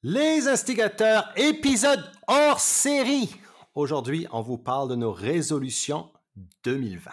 Les instigateurs, épisode hors série. Aujourd'hui, on vous parle de nos résolutions 2020.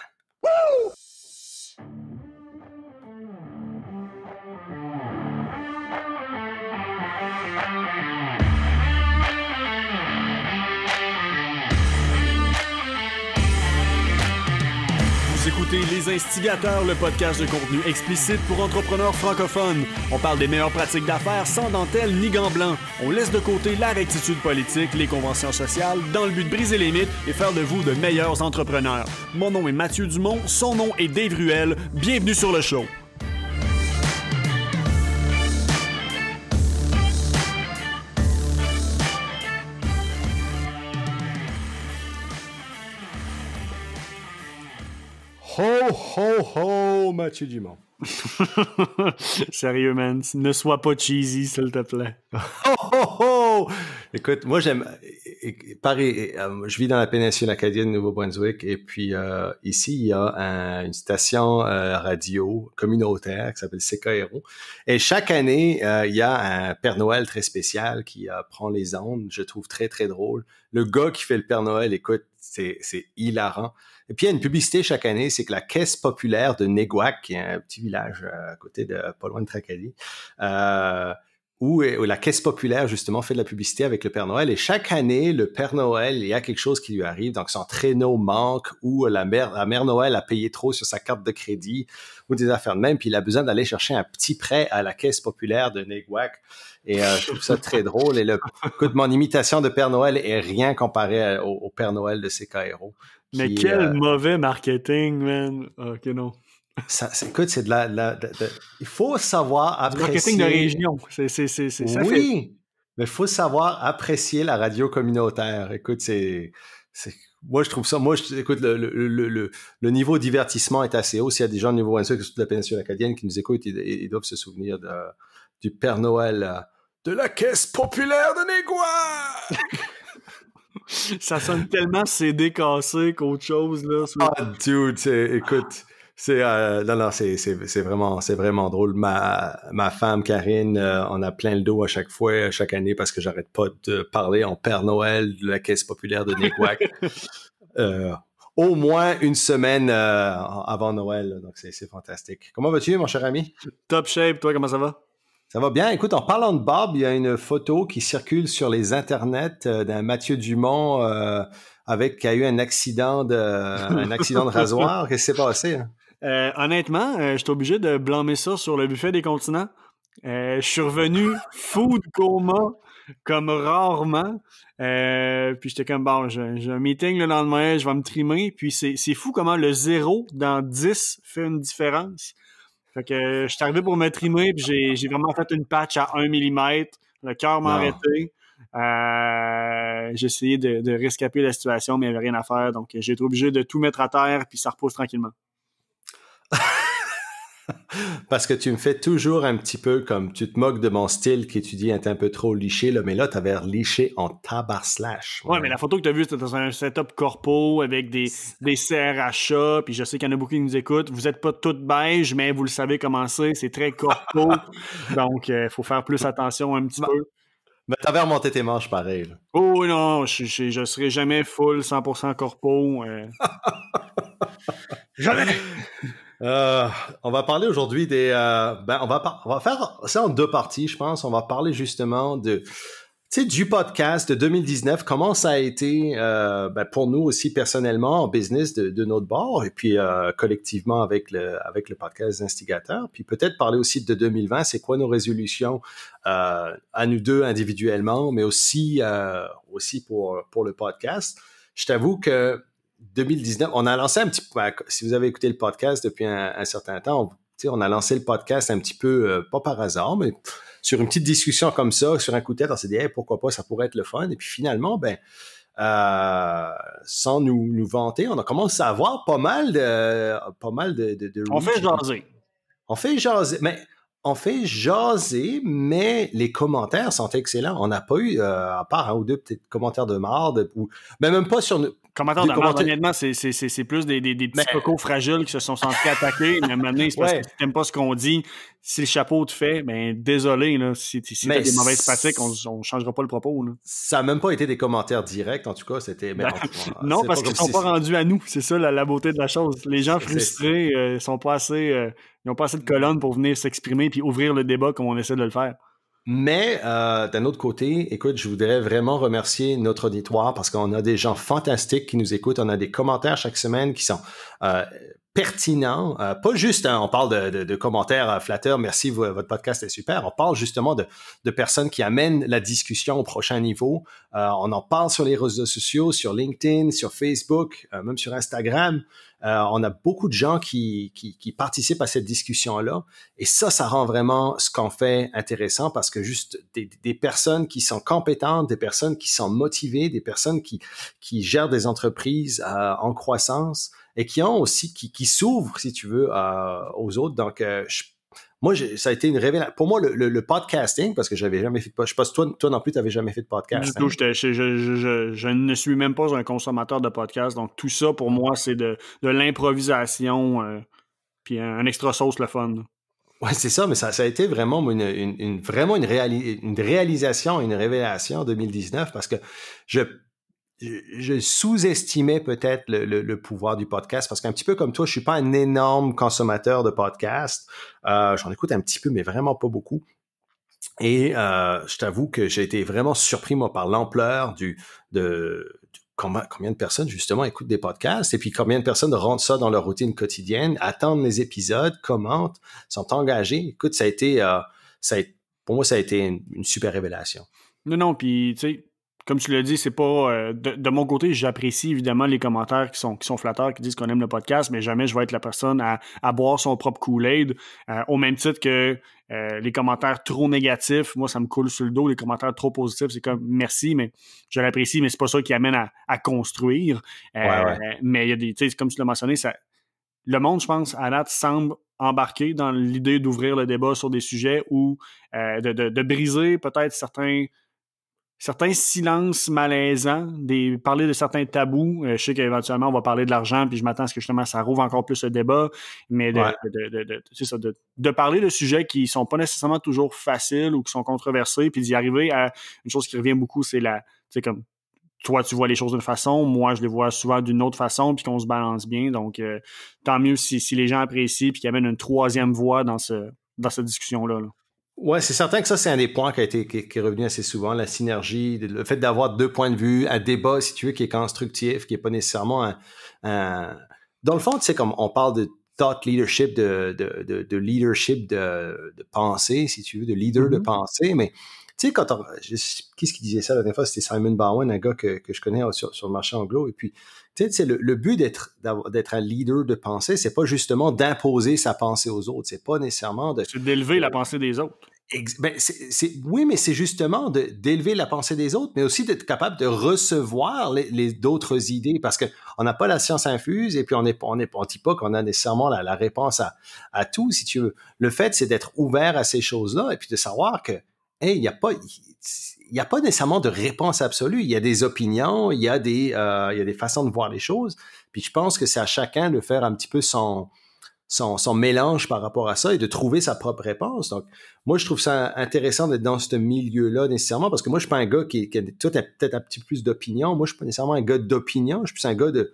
Vous écoutez Les Instigateurs, le podcast de contenu explicite pour entrepreneurs francophones. On parle des meilleures pratiques d'affaires sans dentelle ni gants blancs. On laisse de côté la rectitude politique, les conventions sociales, dans le but de briser les mythes et faire de vous de meilleurs entrepreneurs. Mon nom est Mathieu Dumont, son nom est Dave Ruel. Bienvenue sur le show. Ho, ho, ho, Mathieu Dumont. Sérieux, man. Ne sois pas cheesy, s'il te plaît. Ho, ho, ho! Écoute, moi, j'aime... Paris, je vis dans la péninsule acadienne, Nouveau-Brunswick, et puis ici, il y a une station radio communautaire qui s'appelle CKRO. Et chaque année, il y a un Père Noël très spécial qui prend les ondes. Je trouve très, très drôle. Le gars qui fait le Père Noël, écoute, c'est hilarant. Et puis, il y a une publicité chaque année, c'est que la Caisse populaire de Néguac, qui est un petit village à côté de, pas loin de Tracadie, où la Caisse populaire, justement, fait de la publicité avec le Père Noël. Et chaque année, le Père Noël, il y a quelque chose qui lui arrive. Donc, son traîneau manque ou la mère Noël a payé trop sur sa carte de crédit ou des affaires de même. Puis, il a besoin d'aller chercher un petit prêt à la Caisse populaire de Néguac. Et je trouve ça très drôle. Et écoute, mon imitation de Père Noël est rien comparé au Père Noël de CKRO. Mais quel mauvais marketing, man. Ok, non. Écoute, c'est il faut savoir apprécier... Du marketing de région, c'est ça. Oui, mais il faut savoir apprécier la radio communautaire. Écoute, moi, je trouve ça... Écoute, le niveau divertissement est assez haut. S'il y a des gens de Nouveau-Brunswick, surtout de la péninsule acadienne, qui nous écoutent, ils doivent se souvenir du Père Noël de la Caisse populaire de Néguac! Ça sonne tellement CD cassé qu'autre chose, là. Ah, dude, écoute... C'est vraiment drôle. Ma femme Karine, on a plein le dos à chaque année parce que j'arrête pas de parler en Père Noël de la Caisse populaire de Néguac. Au moins une semaine avant Noël, là, donc c'est fantastique. Comment vas-tu, mon cher ami? Top shape, toi, comment ça va? Ça va bien. Écoute, en parlant de barbe, il y a une photo qui circule sur les internets d'un Mathieu Dumont qui a eu un accident de rasoir. Qu'est-ce qui s'est passé? Hein? Honnêtement, je suis obligé de blâmer ça sur le buffet des continents. Je suis revenu food coma comme rarement. Puis j'étais comme, bon, j'ai un meeting le lendemain, je vais me trimer. Puis c'est fou comment le 0 dans 10 fait une différence. Fait que je suis arrivé pour me trimer, puis j'ai vraiment fait une patch à 1 mm. Le cœur m'a arrêté. J'ai essayé de rescaper la situation, mais il n'y avait rien à faire. Donc, j'ai été obligé de tout mettre à terre, puis ça repose tranquillement. Parce que tu me fais toujours un petit peu comme tu te moques de mon style qui tu dis est un peu trop liché, là, mais là, tu avais liché en tabarslash. Ouais, mais la photo que tu as vue, c'était dans un setup corpo avec des CRHA, puis je sais qu'il y en a beaucoup qui nous écoutent. Vous n'êtes pas toutes beige, mais vous le savez comment c'est très corpo. Donc, il faut faire plus attention un petit peu. Mais t'avais remonté tes manches pareil. Là. Oh non, je serai jamais full 100% corpo. Jamais! On va parler aujourd'hui on va faire ça en 2 parties, je pense. On va parler justement du podcast de 2019, comment ça a été pour nous aussi personnellement en business de notre bord et puis collectivement avec le podcast des Instigateurs. Puis peut-être parler aussi de 2020, c'est quoi nos résolutions à nous deux individuellement, mais aussi pour le podcast. Je t'avoue que 2019, on a lancé un petit peu, si vous avez écouté le podcast depuis un certain temps, on a lancé le podcast un petit peu, pas par hasard, mais sur une petite discussion comme ça, sur un coup de tête, on s'est dit, hey, pourquoi pas, ça pourrait être le fun. Et puis finalement, sans nous vanter, on a commencé à avoir pas mal de On fait jaser. On fait jaser, mais les commentaires sont excellents. On n'a pas eu, à part 1 ou 2 peut-être commentaires de marde, mais même pas Commentaire de merde, honnêtement, c'est plus des petits cocos fragiles qui se sont sentis attaquer. Mais maintenant, c'est parce que si t'aimes pas ce qu'on dit, si le chapeau te fait, ben désolé, là, si t'as des mauvaises pratiques, on changera pas le propos. Là. Ça n'a même pas été des commentaires directs, en tout cas, c'était... non, parce qu'ils sont pas rendus à nous, c'est ça la beauté de la chose. Les gens frustrés sont pas assez... ils n'ont pas assez de colonnes pour venir s'exprimer puis ouvrir le débat comme on essaie de le faire. Mais d'un autre côté, écoute, je voudrais vraiment remercier notre auditoire parce qu'on a des gens fantastiques qui nous écoutent. On a des commentaires chaque semaine qui sont pertinents. Pas juste, on parle de commentaires flatteurs. Merci, votre podcast est super. On parle justement de personnes qui amènent la discussion au prochain niveau. On en parle sur les réseaux sociaux, sur LinkedIn, sur Facebook, même sur Instagram. On a beaucoup de gens qui participent à cette discussion-là. Et ça rend vraiment ce qu'on fait intéressant parce que juste des personnes qui sont compétentes, des personnes qui sont motivées, des personnes qui gèrent des entreprises en croissance et qui ont aussi, qui s'ouvrent, si tu veux, aux autres. Donc, moi, ça a été une révélation. Pour moi, le podcasting, parce que j'avais jamais fait de podcast, je sais pas si toi non plus, tu n'avais jamais fait de podcast. Du tout, je ne suis même pas un consommateur de podcast. Donc, tout ça, pour moi, c'est de l'improvisation puis un extra sauce le fun. Ouais, c'est ça, mais ça a été vraiment une réalisation, une révélation en 2019 parce que je sous-estimais peut-être le pouvoir du podcast parce qu'un petit peu comme toi, je suis pas un énorme consommateur de podcasts. J'en écoute un petit peu, mais vraiment pas beaucoup. Et je t'avoue que j'ai été vraiment surpris, moi, par l'ampleur combien de personnes, justement, écoutent des podcasts et puis combien de personnes rentrent ça dans leur routine quotidienne, attendent les épisodes, commentent, sont engagés. Écoute, pour moi, ça a été une super révélation. Non, puis, tu sais, comme tu l'as dit, c'est pas... de mon côté, j'apprécie évidemment les commentaires qui sont flatteurs, qui disent qu'on aime le podcast, mais jamais je vais être la personne à boire son propre Kool-Aid, au même titre que les commentaires trop négatifs. Moi, ça me coule sur le dos. Les commentaires trop positifs, c'est comme merci, mais je l'apprécie, mais c'est pas ça qui amène à construire. Mais il y a des... Tu sais, comme tu l'as mentionné, le monde, je pense, à date, semble embarquer dans l'idée d'ouvrir le débat sur des sujets ou de briser peut-être certains silences malaisants, parler de certains tabous. Je sais qu'éventuellement, on va parler de l'argent, puis je m'attends à ce que justement, ça rouvre encore plus le débat, mais de parler de sujets qui sont pas nécessairement toujours faciles ou qui sont controversés, puis d'y arriver à une chose qui revient beaucoup, c'est comme toi, tu vois les choses d'une façon, moi, je les vois souvent d'une autre façon, puis qu'on se balance bien. Donc, tant mieux si les gens apprécient, puis qu'il y amène une troisième voix dans cette discussion-là. Là. Ouais, c'est certain que ça, c'est un des points qui est revenu assez souvent, la synergie, le fait d'avoir deux points de vue, un débat, si tu veux, qui est constructif, qui est pas nécessairement Dans le fond, tu sais, comme on parle de thought leadership, de leadership de pensée, si tu veux, de leader de pensée, mais tu sais, qui est-ce qui disait ça la dernière fois? C'était Simon Bowen, un gars que je connais sur le marché anglo, et puis tu sais, le but d'être un leader de pensée, c'est pas justement d'imposer sa pensée aux autres. C'est pas nécessairement c'est d'élever la pensée des autres. Oui, mais c'est justement d'élever la pensée des autres, mais aussi d'être capable de recevoir les d'autres idées, parce que on n'a pas la science infuse, et puis on dit pas qu'on a nécessairement la réponse à tout, si tu veux. Le fait, c'est d'être ouvert à ces choses-là, et puis de savoir que, hey, il n'y a pas nécessairement de réponse absolue. Il y a des opinions, il y a des façons de voir les choses. Puis je pense que c'est à chacun de faire un petit peu son mélange par rapport à ça et de trouver sa propre réponse. Donc, moi, je trouve ça intéressant d'être dans ce milieu-là nécessairement parce que moi, je suis pas un gars qui a peut-être un petit peu plus d'opinion. Moi, je suis pas nécessairement un gars d'opinion. Je suis plus un gars de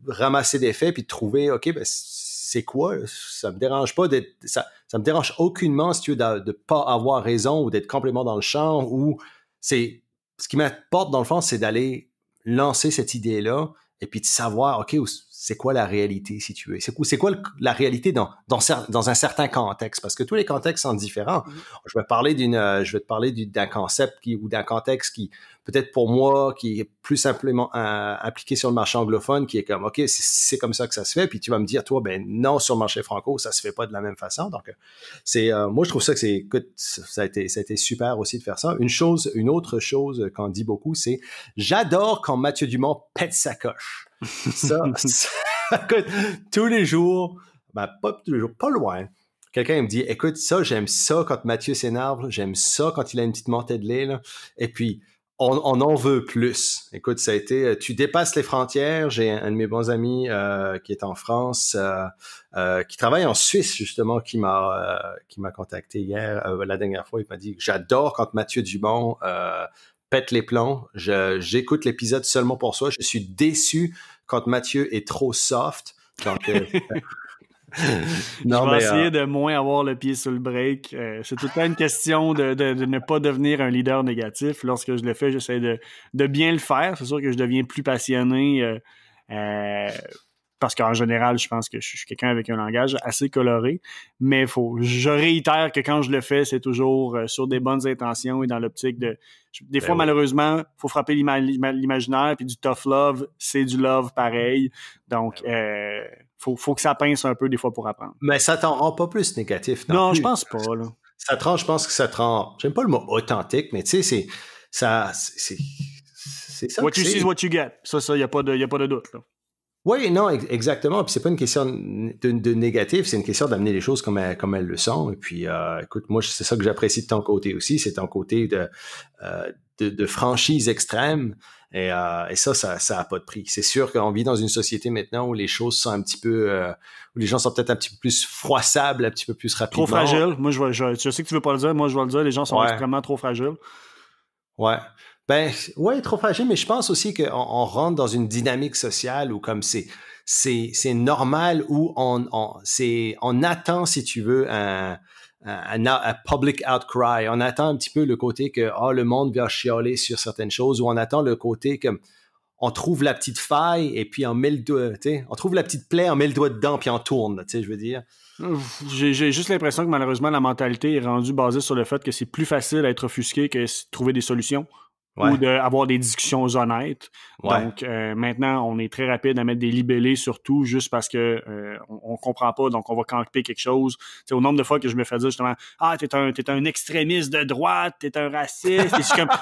ramasser des faits puis de trouver, OK, ben, c'est quoi? Ça me dérange pas ça me dérange aucunement, si tu veux, de pas avoir raison ou d'être complètement dans le champ ou ce qui m'apporte dans le fond, c'est d'aller lancer cette idée-là et puis de savoir, OK, c'est quoi la réalité, si tu veux? C'est quoi la réalité dans un certain contexte? Parce que tous les contextes sont différents. Je vais te parler d'un concept ou d'un contexte qui, peut-être pour moi, qui est plus simplement appliqué sur le marché anglophone, qui est comme, OK, c'est comme ça que ça se fait. Puis tu vas me dire, toi, ben non, sur le marché franco, ça se fait pas de la même façon. Donc, moi, je trouve ça que écoute, ça a été super aussi de faire ça. Une autre chose qu'on dit beaucoup, c'est j'adore quand Mathieu Dumont pète sa coche. Ça, écoute, tous les jours, pas tous les jours, pas loin, quelqu'un me dit, écoute, ça, j'aime ça quand Mathieu s'énerve, j'aime ça quand il a une petite montée de lait, là. Et puis, on en veut plus. Écoute, ça a été, tu dépasses les frontières. J'ai un de mes bons amis qui est en France, qui travaille en Suisse justement, qui m'a contacté hier, la dernière fois. Il m'a dit, j'adore quand Mathieu Dubon pète les plombs. J'écoute l'épisode seulement pour ça. Je suis déçu quand Mathieu est trop soft. Donc non, je vais essayer de moins avoir le pied sur le break. C'est tout le temps une question de ne pas devenir un leader négatif. Lorsque je le fais, j'essaie de bien le faire. C'est sûr que je deviens plus passionné parce qu'en général, je pense que je suis quelqu'un avec un langage assez coloré. Mais je réitère que quand je le fais, c'est toujours sur des bonnes intentions et dans l'optique de... Des fois, malheureusement, il faut frapper l'imaginaire, puis du tough love, c'est du love pareil. Donc, faut que ça pince un peu des fois pour apprendre. Mais ça t'en rend pas plus négatif. Non, plus. Je pense pas, là. Je pense que ça te rend, j'aime pas le mot authentique, mais tu sais, c'est ça. What you see is what you get. Ça, y a pas de doute, là. Oui, non, exactement. Puis c'est pas une question de négatif, c'est une question d'amener les choses comme elles le sont. Et puis, écoute, moi, c'est ça que j'apprécie de ton côté aussi, c'est ton côté de franchise extrême. Et ça a pas de prix. C'est sûr qu'on vit dans une société maintenant où les choses sont un petit peu, où les gens sont peut-être un petit peu plus froissables, un petit peu plus rapidement. Trop fragiles. Moi, je sais que tu veux pas le dire. Moi, je vais le dire. Les gens sont extrêmement trop fragiles. Ouais. Ben, ouais, trop fragile, mais je pense aussi qu'on rentre dans une dynamique sociale où comme c'est normal, où on attend, si tu veux, un public outcry. On attend un petit peu le côté que, le monde vient chialer sur certaines choses, ou on attend le côté que on trouve la petite faille et puis on met le doigt, tu sais, on trouve la petite plaie, on met le doigt dedans puis on tourne, tu sais, je veux dire. J'ai juste l'impression que malheureusement, la mentalité est rendue basée sur le fait que c'est plus facile à être offusqué que de trouver des solutions. Ou d'avoir des discussions honnêtes. Ouais. Donc, maintenant, on est très rapide à mettre des libellés sur tout juste parce que on comprend pas, donc on va camper quelque chose. T'sais, au nombre de fois que je me fais dire justement « t'es un extrémiste de droite, t'es un raciste. »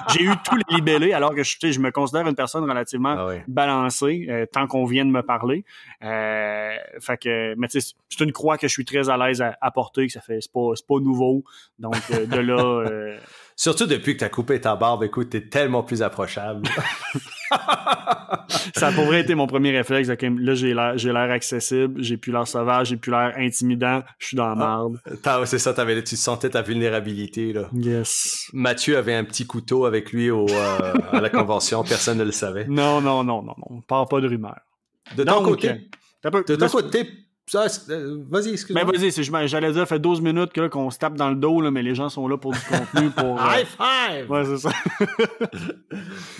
J'ai eu tous les libellés alors que je me considère une personne relativement balancée tant qu'on vient de me parler. Fait que, mais tu sais, c'est une croix que je suis très à l'aise à porter, que c'est pas nouveau. Donc, de là... Surtout depuis que tu as coupé ta barbe, écoute, t'es tellement plus approchable. Ça a pour vrai été mon premier réflexe. Là, j'ai l'air accessible, j'ai plus l'air sauvage, j'ai plus l'air intimidant, je suis dans la marde. C'est ça, tu sentais ta vulnérabilité, là. Yes. Mathieu avait un petit couteau avec lui à la convention, personne ne le savait. Non. Parle pas de rumeurs. De ton côté, vas-y, excuse-moi. Ben vas-y, j'allais dire, ça fait 12 minutes qu'on se tape dans le dos, là, mais les gens sont là pour du contenu. Pour High five! Ouais, c'est ça.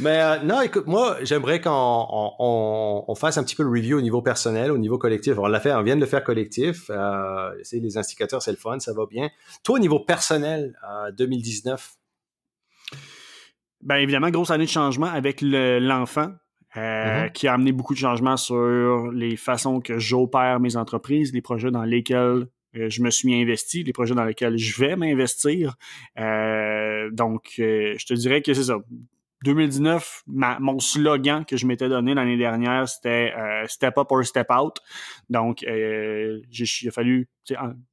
Mais non, écoute, moi, j'aimerais qu'on fasse un petit peu le review au niveau personnel, au niveau collectif. On vient de le faire collectif. Les indicateurs, c'est le fun, ça va bien. Toi, au niveau personnel, 2019? Ben évidemment, grosse année de changement avec l'enfant. Qui a amené beaucoup de changements sur les façons que j'opère mes entreprises, les projets dans lesquels je me suis investi, les projets dans lesquels je vais m'investir. Donc, je te dirais que c'est ça. 2019, mon slogan que je m'étais donné l'année dernière, c'était Step Up or Step Out. Donc, il a fallu...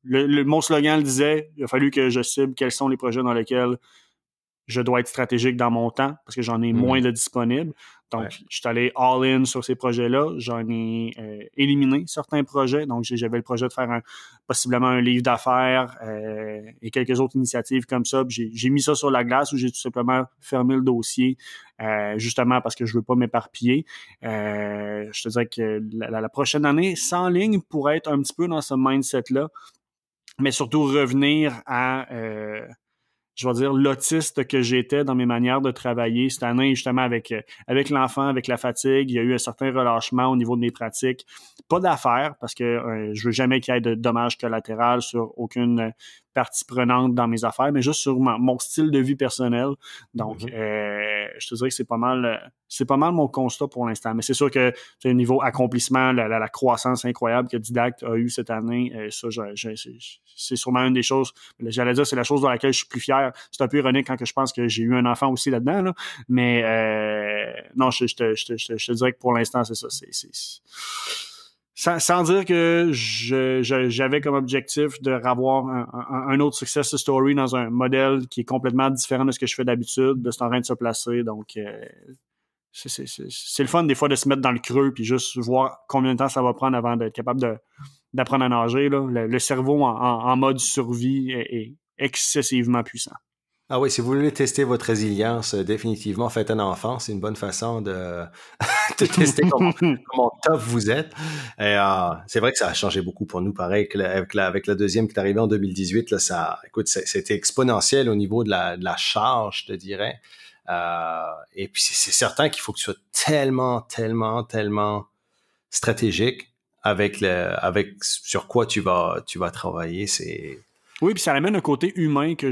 mon slogan le disait, il a fallu que je cible quels sont les projets dans lesquels je dois être stratégique dans mon temps parce que j'en ai moins de disponibles. Donc, je suis allé all-in sur ces projets-là. J'en ai éliminé certains projets. Donc, j'avais le projet de faire possiblement un livre d'affaires et quelques autres initiatives comme ça. J'ai mis ça sur la glace où j'ai tout simplement fermé le dossier justement parce que je veux pas m'éparpiller. Je te dirais que la prochaine année, sans ligne, pourrait être un petit peu dans ce mindset-là, mais surtout revenir à... je vais dire, l'autiste que j'étais dans mes manières de travailler cette année, justement, avec l'enfant, avec la fatigue. Il y a eu un certain relâchement au niveau de mes pratiques. Pas d'affaires, parce que je veux jamais qu'il y ait de dommages collatéraux sur aucune partie prenante dans mes affaires, mais juste sur mon style de vie personnel. Donc, je te dirais que c'est pas mal mon constat pour l'instant. Mais c'est sûr que au niveau accomplissement, la croissance incroyable que Didact a eue cette année, ça, c'est sûrement une des choses. J'allais dire, c'est la chose dans laquelle je suis plus fier. C'est un peu ironique quand je pense que j'ai eu un enfant aussi là-dedans, là. Mais non, je te dirais que pour l'instant, c'est ça. sans dire que j'avais comme objectif de avoir un autre success story dans un modèle qui est complètement différent de ce que je fais d'habitude, de c'est en train de se placer. Donc, c'est le fun des fois de se mettre dans le creux puis juste voir combien de temps ça va prendre avant d'être capable d'apprendre à nager. Là. Le cerveau en mode survie est excessivement puissant. Ah oui, si vous voulez tester votre résilience, définitivement, faites un enfant. C'est une bonne façon de, de tester comment tough vous êtes. Et c'est vrai que ça a changé beaucoup pour nous. Pareil, avec la deuxième qui est arrivée en 2018, là, écoute, c'était exponentiel au niveau de la charge, je te dirais. Et puis, c'est certain qu'il faut que tu sois tellement stratégique avec sur quoi tu vas travailler. Oui, puis ça amène un côté humain que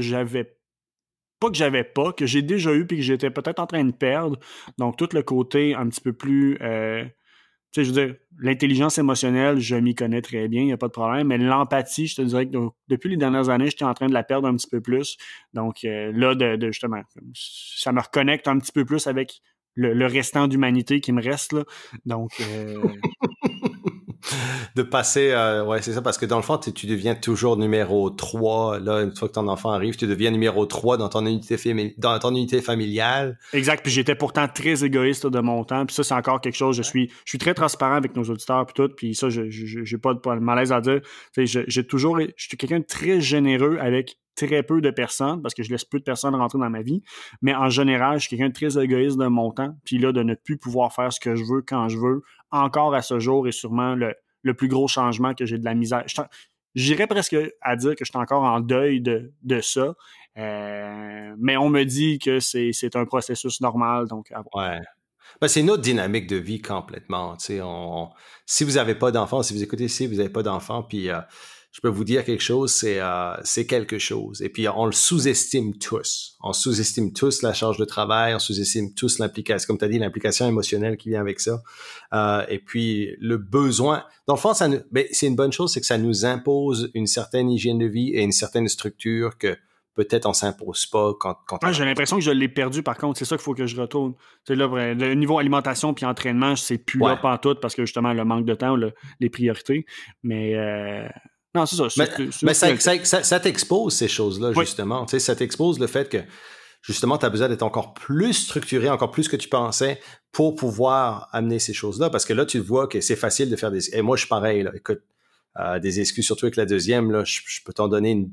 que j'ai déjà eu puis que j'étais peut-être en train de perdre. Donc, tout le côté un petit peu plus... tu sais, je veux dire, l'intelligence émotionnelle, je m'y connais très bien, il n'y a pas de problème, mais l'empathie, je te dirais que depuis les dernières années, j'étais en train de la perdre un petit peu plus. Donc, là, justement, ça me reconnecte un petit peu plus avec le restant d'humanité qui me reste, là. Donc... de passer, ouais, c'est ça, parce que dans le fond, tu deviens toujours numéro 3. Là, une fois que ton enfant arrive, tu deviens numéro 3 dans ton unité familiale. Exact, puis j'étais pourtant très égoïste de mon temps, puis ça, c'est encore quelque chose, je suis très transparent avec nos auditeurs, puis tout, puis ça, j'ai pas de malaise à dire. Je suis quelqu'un de très généreux avec très peu de personnes, parce que je laisse peu de personnes rentrer dans ma vie, mais en général, je suis quelqu'un de très égoïste de mon temps, puis là, de ne plus pouvoir faire ce que je veux quand je veux, encore à ce jour, est sûrement le plus gros changement que j'ai de la misère. J'irais presque à dire que je suis encore en deuil de ça, mais on me dit que c'est un processus normal, donc... Ouais. Ben, c'est une autre dynamique de vie complètement. Si vous n'avez pas d'enfants, si vous écoutez ici, vous n'avez pas d'enfants, puis je peux vous dire quelque chose, c'est quelque chose. Et puis, on le sous-estime tous. On sous-estime tous la charge de travail, on sous-estime tous l'implication, comme tu as dit, l'implication émotionnelle qui vient avec ça. Et puis, le besoin... Dans le fond, c'est une bonne chose, c'est que ça nous impose une certaine hygiène de vie et une certaine structure que peut-être on s'impose pas quand j'ai l'impression que je l'ai perdu, par contre. C'est ça qu'il faut que je retourne. C'est là, le niveau alimentation puis entraînement, c'est plus là pantoute parce que justement, le manque de temps, les priorités. Mais non, c'est ça. Mais ça t'expose ces choses-là, justement. Oui. Ça t'expose le fait que justement, tu as besoin d'être encore plus structuré, encore plus que tu pensais pour pouvoir amener ces choses-là. Parce que là, tu vois que c'est facile de faire des... Et moi, je suis pareil, là. Écoute, des excuses, surtout avec la deuxième, là, je peux t'en donner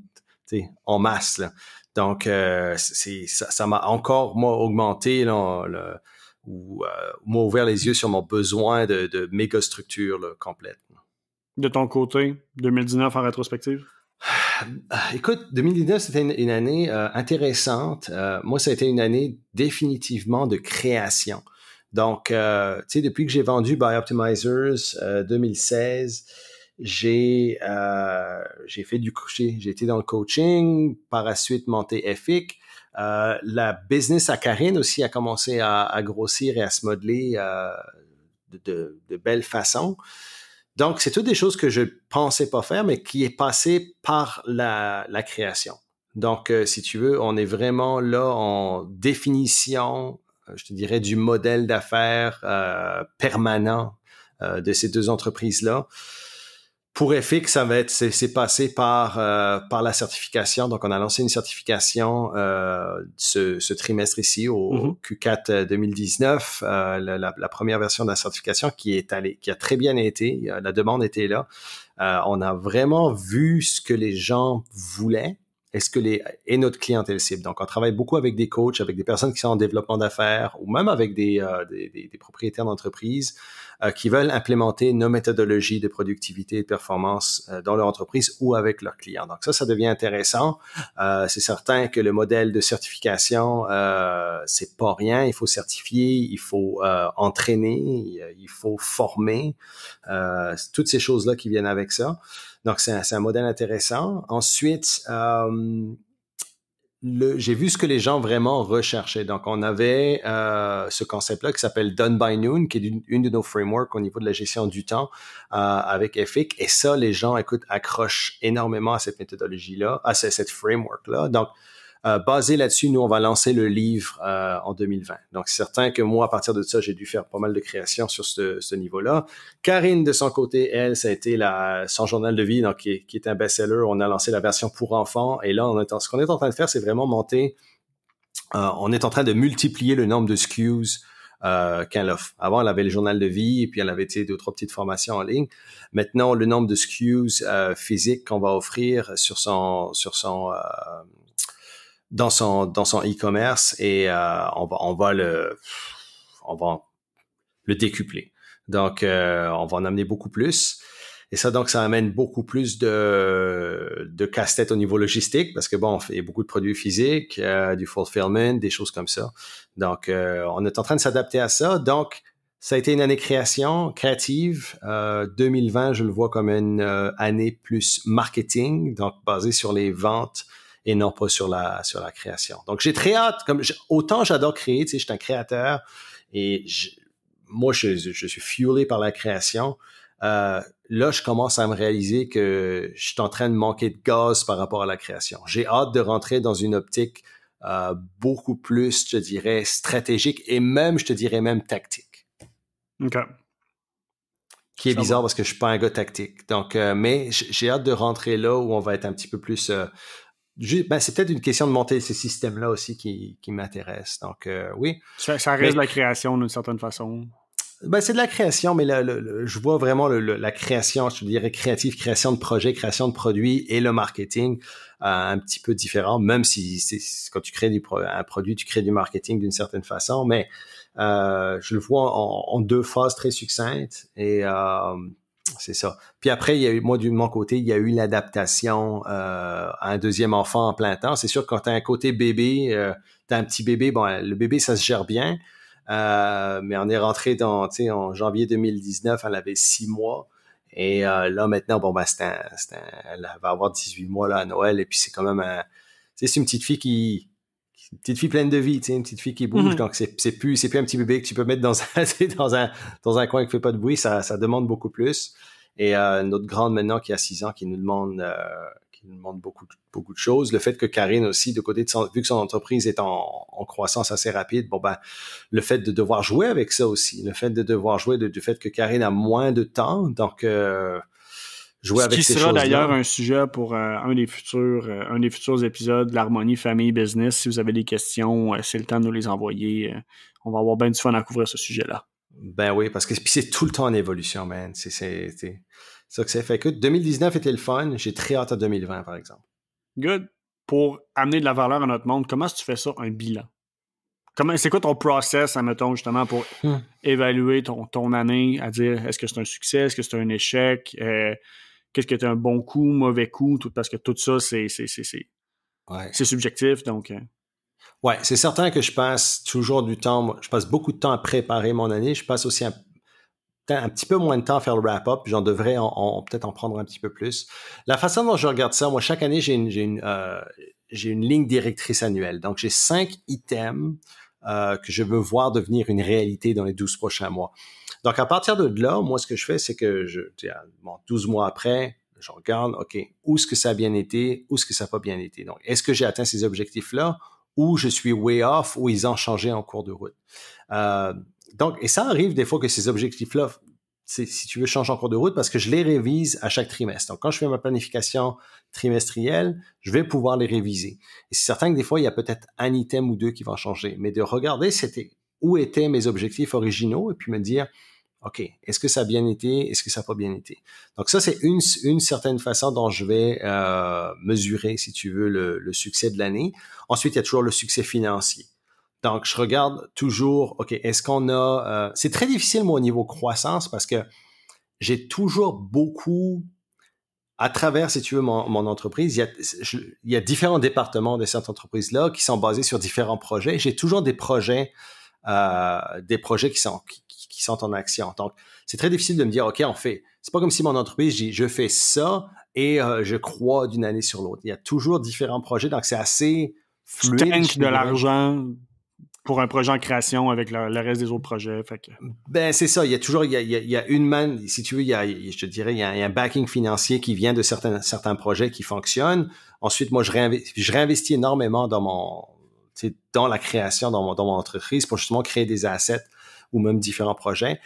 en masse, là. Donc, ça m'a encore, moi, augmenté, là, m'a ouvert les yeux sur mon besoin de méga structure là, complète. De ton côté, 2019 en rétrospective? Écoute, 2019, c'était une année intéressante. Moi, ça a été une année définitivement de création. Donc, tu sais, depuis que j'ai vendu Bioptimizers 2016, j'ai été dans le coaching, par la suite monté EFIC. La business à Karine aussi a commencé à grossir et à se modeler de belle façon. Donc, c'est toutes des choses que je pensais pas faire, mais qui est passé par la création. Donc, si tu veux, on est vraiment là en définition, je te dirais, du modèle d'affaires permanent de ces deux entreprises-là. Pour EFIC, c'est passé par la certification. Donc, on a lancé une certification ce trimestre ici au Q4 2019, la première version de la certification qui a très bien été. La demande était là. On a vraiment vu ce que les gens voulaient et notre clientèle cible. Donc, on travaille beaucoup avec des coachs, avec des personnes qui sont en développement d'affaires ou même avec des propriétaires d'entreprises qui veulent implémenter nos méthodologies de productivité et de performance dans leur entreprise ou avec leurs clients. Donc, ça devient intéressant. C'est certain que le modèle de certification, c'est pas rien. Il faut certifier, il faut entraîner, il faut former. Toutes ces choses-là qui viennent avec ça. Donc, c'est un modèle intéressant. Ensuite, j'ai vu ce que les gens vraiment recherchaient. Donc, on avait ce concept-là qui s'appelle Done by Noon, qui est une de nos frameworks au niveau de la gestion du temps avec EFIC. Et ça, les gens, accrochent énormément à cette méthodologie-là, à cette framework-là. Donc, basé là-dessus, nous, on va lancer le livre en 2020. Donc, c'est certain que moi, à partir de ça, j'ai dû faire pas mal de créations sur ce niveau-là. Karine, de son côté, elle, ça a été son journal de vie, donc qui est un best-seller. On a lancé la version pour enfants. Et là, ce qu'on est en train de faire, c'est vraiment monter. On est en train de multiplier le nombre de SKUs qu'elle offre. Avant, elle avait le journal de vie et puis elle avait deux, trois petites formations en ligne. Maintenant, le nombre de SKUs physiques qu'on va offrir dans son e-commerce et on va le décupler. Donc, on va en amener beaucoup plus. Et ça, donc, ça amène beaucoup plus de casse-tête au niveau logistique parce que, bon, on fait beaucoup de produits physiques, du fulfillment, des choses comme ça. Donc, on est en train de s'adapter à ça. Donc, ça a été une année créative. 2020, je le vois comme une année plus marketing, donc basée sur les ventes et non pas sur la création. Donc, j'ai très hâte. Autant j'adore créer, tu sais, je suis un créateur et moi, je suis fuelé par la création. Là, je commence à me réaliser que je suis en train de manquer de gaz par rapport à la création. J'ai hâte de rentrer dans une optique beaucoup plus, je dirais, stratégique et même, je te dirais, même tactique. OK. Qui est bizarre parce que je suis pas un gars tactique. Donc, mais j'ai hâte de rentrer là où on va être un petit peu plus... c'est peut-être une question de monter ce système-là aussi qui m'intéresse. Donc, oui. Ça reste de la création d'une certaine façon. C'est de la création, mais je vois vraiment la création, je dirais créative, création de projets, création de produits et le marketing un petit peu différent, même si quand tu crées un produit, tu crées du marketing d'une certaine façon, mais je le vois en deux phases très succinctes et c'est ça. Puis après, il y a eu, moi, de mon côté, il y a eu l'adaptation à un deuxième enfant en plein temps. C'est sûr que quand tu as un côté bébé, tu as un petit bébé, bon, le bébé, ça se gère bien. Mais on est rentré en janvier 2019, elle avait 6 mois. Et là, maintenant, elle va avoir 18 mois là, à Noël. Et puis, c'est quand même c'est une petite fille une petite fille pleine de vie, une petite fille qui bouge. Donc, c'est plus un petit bébé que tu peux mettre dans un coin qui fait pas de bruit. Ça demande beaucoup plus. Et notre grande maintenant qui a 6 ans, qui nous demande beaucoup de choses. Le fait que Karine aussi, vu que son entreprise est en croissance assez rapide, le fait de devoir jouer avec ça aussi, le fait de devoir jouer du fait que Karine a moins de temps, donc jouer avec ces choses-là. Ce qui sera d'ailleurs un sujet pour un des futurs épisodes de l'Harmonie Famille Business. Si vous avez des questions, c'est le temps de nous les envoyer. On va avoir bien du fun à couvrir ce sujet-là. Ben oui, parce que puis c'est tout le temps en évolution, man. C'est ça que c'est. Fait que 2019 était le fun. J'ai très hâte à 2020, par exemple. Good. Pour amener de la valeur à notre monde, comment est-ce que tu fais ça, un bilan? C'est quoi ton process, admettons, justement, pour évaluer ton année, à dire est-ce que c'est un succès, est-ce que c'est un échec, qu'est-ce qui était un bon coup, mauvais coup, parce que tout ça, c'est subjectif, donc... Ouais, c'est certain que je passe toujours du temps, je passe beaucoup de temps à préparer mon année, je passe aussi un petit peu moins de temps à faire le wrap-up, j'en devrais peut-être en prendre un petit peu plus. La façon dont je regarde ça, moi, chaque année, j'ai une ligne directrice annuelle. Donc, j'ai 5 items que je veux voir devenir une réalité dans les 12 prochains mois. Donc, à partir de là, moi, ce que je fais, c'est que 12 mois après, je regarde, OK, où est-ce que ça a bien été, où est-ce que ça n'a pas bien été. Donc, est-ce que j'ai atteint ces objectifs-là ou je suis way off ou ils ont changé en cours de route. Donc, et ça arrive des fois que ces objectifs-là, si tu veux, changent en cours de route parce que je les révise à chaque trimestre. Donc, quand je fais ma planification trimestrielle, je vais pouvoir les réviser. Et c'est certain que des fois, il y a peut-être un item ou deux qui vont changer, mais de regarder où étaient mes objectifs originaux et puis me dire, OK, est-ce que ça a bien été? Est-ce que ça n'a pas bien été? Donc ça, c'est une certaine façon dont je vais mesurer, si tu veux, le succès de l'année. Ensuite, il y a toujours le succès financier. Donc, je regarde toujours, OK, est-ce qu'on a... c'est très difficile, moi, au niveau croissance, parce que j'ai toujours beaucoup... À travers, si tu veux, mon entreprise, il y a différents départements de cette entreprise-là qui sont basés sur différents projets. J'ai toujours des projets qui sont en action. Donc, c'est très difficile de me dire, OK, c'est pas comme si mon entreprise, je fais ça et je crois d'une année sur l'autre. Il y a toujours différents projets, donc c'est assez fluide. Tu tanques de l'argent pour un projet en création avec le reste des autres projets. Fait que... Ben, c'est ça. Il y a toujours, il y a une main, si tu veux, je te dirais, il y a un backing financier qui vient de certains projets qui fonctionnent. Ensuite, moi, je réinvestis énormément dans la création, dans mon entreprise pour justement créer des assets ou même différents projets.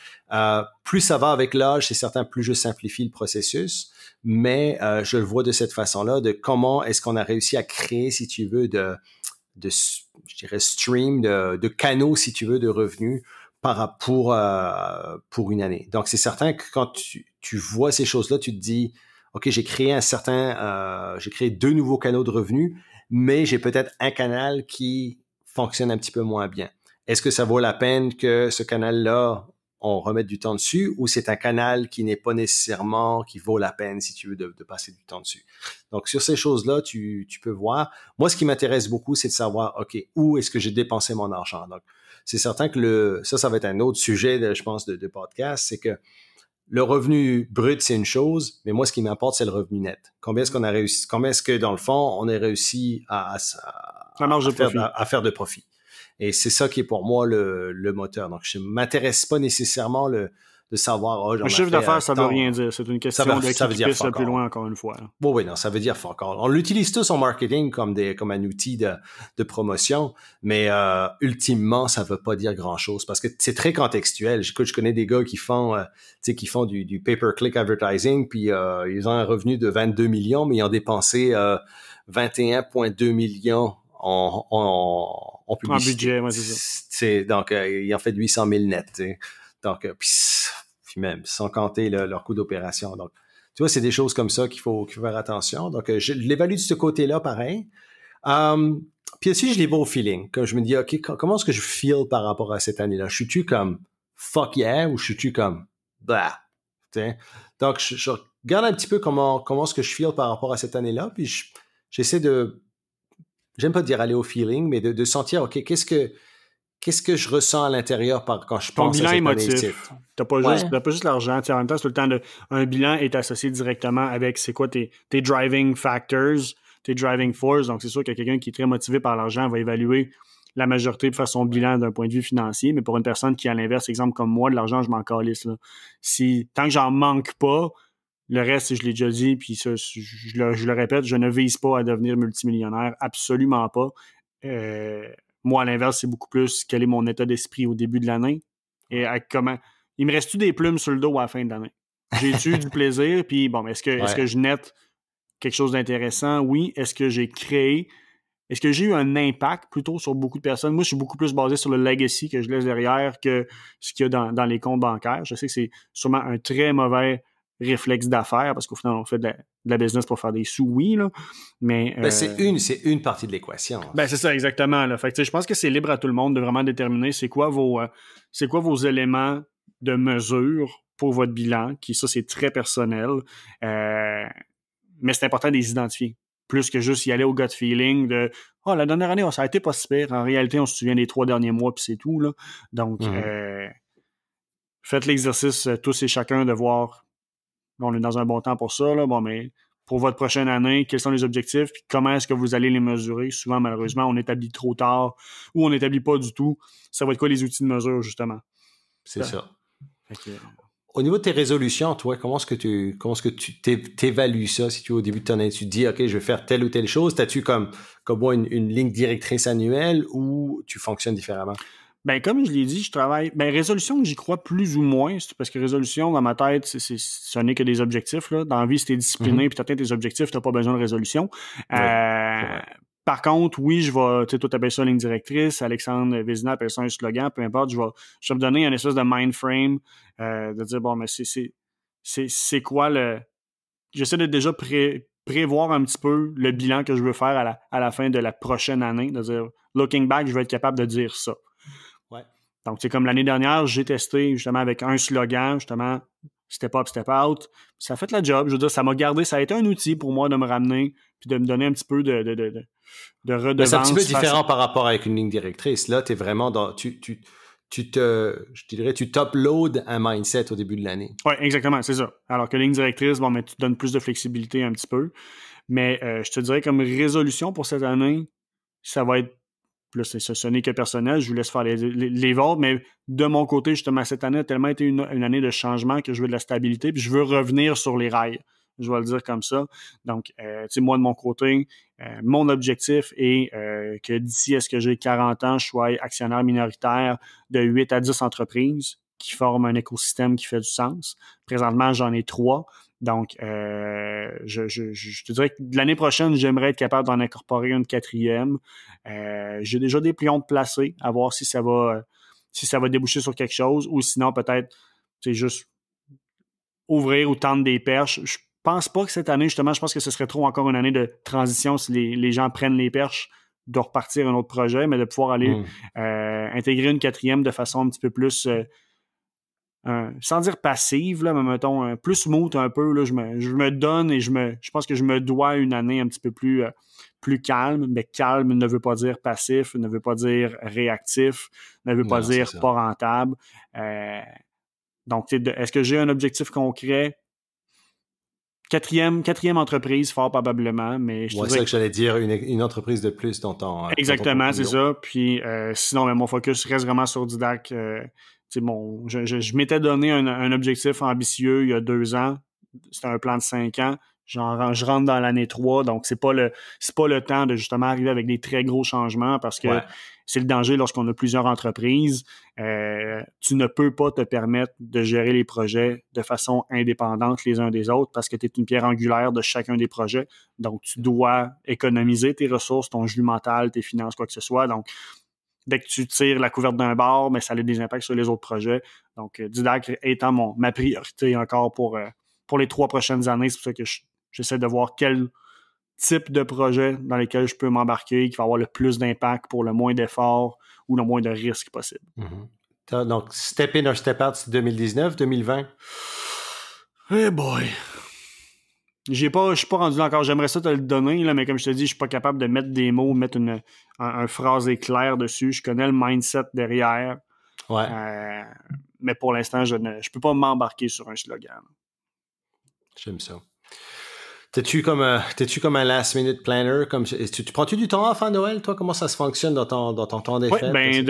Plus ça va avec l'âge, c'est certain, plus je simplifie le processus. Mais je le vois de cette façon-là, de comment est-ce qu'on a réussi à créer, si tu veux, je dirais, stream, de canaux, si tu veux, de revenus pour une année. Donc, c'est certain que quand tu vois ces choses-là, tu te dis, OK, j'ai créé j'ai créé 2 nouveaux canaux de revenus, mais j'ai peut-être un canal qui fonctionne un petit peu moins bien. Est-ce que ça vaut la peine que ce canal-là, on remette du temps dessus, ou c'est un canal qui n'est pas nécessairement, qui vaut la peine, si tu veux, de passer du temps dessus. Donc, sur ces choses-là, tu peux voir. Moi, ce qui m'intéresse beaucoup, c'est de savoir, OK, où est-ce que j'ai dépensé mon argent? Donc, c'est certain que ça va être un autre sujet, je pense, de podcast, c'est que le revenu brut, c'est une chose, mais moi, ce qui m'importe, c'est le revenu net. Combien est-ce que, dans le fond, on a réussi à faire de profit? Et c'est ça qui est pour moi le moteur. Donc, je ne m'intéresse pas nécessairement de savoir... le chiffre d'affaires, ça ne veut rien dire. C'est une question de qui pisse le plus loin, encore une fois. Oui, non, ça veut dire fuck all. On l'utilise tous en marketing comme un outil de promotion, mais ultimement, ça ne veut pas dire grand-chose parce que c'est très contextuel. Je connais des gars qui font du pay-per-click advertising, puis ils ont un revenu de 22 millions, mais ils ont dépensé 21,2 millions en publicité. En budget, ouais, c'est ça. Donc, ils ont fait 800 000 net. T'sais. Donc, puis même, sans compter leur coût d'opération. Donc, tu vois, c'est des choses comme ça qu'il faut faire attention. Donc, je l'évalue de ce côté-là, pareil. Puis aussi, je les vois au feeling. Comme je me dis, OK, comment est-ce que je feel par rapport à cette année-là? Je suis-tu comme fuck yeah ou je suis-tu comme bah? T'sais? Donc, je regarde un petit peu comment est-ce que je feel par rapport à cette année-là, puis j'essaie j'aime pas dire aller au feeling, mais de sentir, OK, qu'est-ce que je ressens à l'intérieur quand je pense à cette émotif. T'as pas juste l'argent. En même temps, c'est tout le temps un bilan est associé directement avec c'est quoi tes driving factors, tes driving forces. Donc, c'est sûr que quelqu'un qui est très motivé par l'argent va évaluer la majorité de faire son bilan d'un point de vue financier. Mais pour une personne qui, à l'inverse, exemple comme moi, de l'argent, je m'en calisse. Là. Tant que j'en manque pas, le reste, je l'ai déjà dit, puis ça, je le répète, je ne vise pas à devenir multimillionnaire, absolument pas. Moi, à l'inverse, c'est beaucoup plus quel est mon état d'esprit au début de l'année et comment. Il me reste-tu des plumes sur le dos à la fin de l'année? J'ai-tu du plaisir? Puis bon, est-ce que je nette quelque chose d'intéressant? Oui. Est-ce que j'ai créé? Est-ce que j'ai eu un impact plutôt sur beaucoup de personnes? Moi, je suis beaucoup plus basé sur le legacy que je laisse derrière que ce qu'il y a dans les comptes bancaires. Je sais que c'est sûrement un très mauvais réflexe d'affaires parce qu'au final, on fait de la business pour faire des sous, oui, là. Mais c'est une partie de l'équation. Ben c'est ça, exactement. Là. Fait que, je pense que c'est libre à tout le monde de vraiment déterminer c'est quoi vos éléments de mesure pour votre bilan, qui ça, c'est très personnel. Mais c'est important de les identifier. Plus que juste y aller au gut feeling de « la dernière année, ça a été pas si pire. » En réalité, on se souvient des 3 derniers mois, puis c'est tout. Là. Donc, faites l'exercice tous et chacun de voir on est dans un bon temps pour ça, là. Bon, mais pour votre prochaine année, quels sont les objectifs, puis comment est-ce que vous allez les mesurer? Souvent, malheureusement, on établit trop tard ou on n'établit pas du tout. Ça va être quoi les outils de mesure, justement? C'est ça. Au niveau de tes résolutions, toi, comment est-ce que tu t'évalues ça si tu es au début de ton année? Tu te dis, OK, je vais faire telle ou telle chose. T'as-tu comme moi une ligne directrice annuelle ou tu fonctionnes différemment? Ben, comme je l'ai dit, je travaille. Ben, résolution, j'y crois plus ou moins. Parce que résolution, dans ma tête, ce n'est que des objectifs. Là. Dans la vie, si t'es discipliné puis t'atteins tes objectifs, t'as pas besoin de résolution. Par contre, oui, je vais, tu sais, toi, t'appelles ça ligne directrice, Alexandre Vézina appelle ça un slogan, peu importe, je vais me donner une espèce de mind frame, de dire, bon, mais c'est quoi j'essaie de déjà prévoir un petit peu le bilan que je veux faire à la fin de la prochaine année, de dire, looking back, je vais être capable de dire ça. Donc, c'est comme l'année dernière, j'ai testé justement avec un slogan, justement, step up, step out. Ça a fait la job. Je veux dire, ça a été un outil pour moi de me ramener puis de me donner un petit peu de redevance. C'est un petit peu différent par rapport avec une ligne directrice. Là, tu es vraiment dans... je te dirais, tu top-load un mindset au début de l'année. Oui, exactement, c'est ça. Alors que ligne directrice, bon, mais tu te donnes plus de flexibilité un petit peu. Mais je te dirais comme résolution pour cette année, ça va être Puis là, ce n'est que personnel, je vous laisse faire les vôtres, mais de mon côté, justement, cette année a tellement été une année de changement que je veux de la stabilité, puis je veux revenir sur les rails. Je vais le dire comme ça. Donc, tu sais, moi, de mon côté, mon objectif est que d'ici à ce que j'ai 40 ans, je sois actionnaire minoritaire de 8 à 10 entreprises qui forment un écosystème qui fait du sens. Présentement, j'en ai 3. Donc, je te dirais que l'année prochaine, j'aimerais être capable d'en incorporer une 4e. J'ai déjà des plions de placés, à voir si ça va déboucher sur quelque chose, ou sinon peut-être, c'est juste ouvrir ou tendre des perches. Je pense pas que cette année, justement, je pense que ce serait trop encore une année de transition si les gens prennent les perches de repartir un autre projet, mais de pouvoir aller intégrer une 4e de façon un petit peu plus sans dire passive, là, mais mettons, plus smooth un peu, là, je me donne et je pense que je me dois une année un petit peu plus calme, mais calme ne veut pas dire passif, ne veut pas dire réactif, ne veut pas dire pas rentable. Donc, est-ce que j'ai un objectif concret? Quatrième entreprise, fort probablement, mais c'est ça que j'allais dire, une entreprise de plus dans ton... Exactement, c'est ça. Puis sinon, mon focus reste vraiment sur Didac. Je m'étais donné un objectif ambitieux il y a 2 ans. C'était un plan de 5 ans. Je rentre dans l'année 3, donc c'est pas le temps de justement arriver avec des très gros changements parce que c'est le danger lorsqu'on a plusieurs entreprises. Tu ne peux pas te permettre de gérer les projets de façon indépendante les uns des autres parce que tu es une pierre angulaire de chacun des projets. Donc, tu dois économiser tes ressources, ton jus mental, tes finances, quoi que ce soit. Donc, dès que tu tires la couverte d'un bord, mais ça a des impacts sur les autres projets. Donc, Didac étant ma priorité encore pour les 3 prochaines années. C'est pour ça que j'essaie de voir quel type de projet dans lesquels je peux m'embarquer, qui va avoir le plus d'impact pour le moins d'efforts ou le moins de risques possible. Mm-hmm. Donc, step in or step out, c'est 2019, 2020? Eh boy! Je suis pas rendu là encore. J'aimerais ça te le donner, là, mais comme je te dis, je suis pas capable de mettre des mots, mettre un phrasé clair dessus. Je connais le mindset derrière. Ouais. Mais pour l'instant, je peux pas m'embarquer sur un slogan. J'aime ça. T'es-tu comme un last minute planner? Tu prends-tu du temps avant Noël, toi? Comment ça se fonctionne dans ton temps des fêtes? Oui,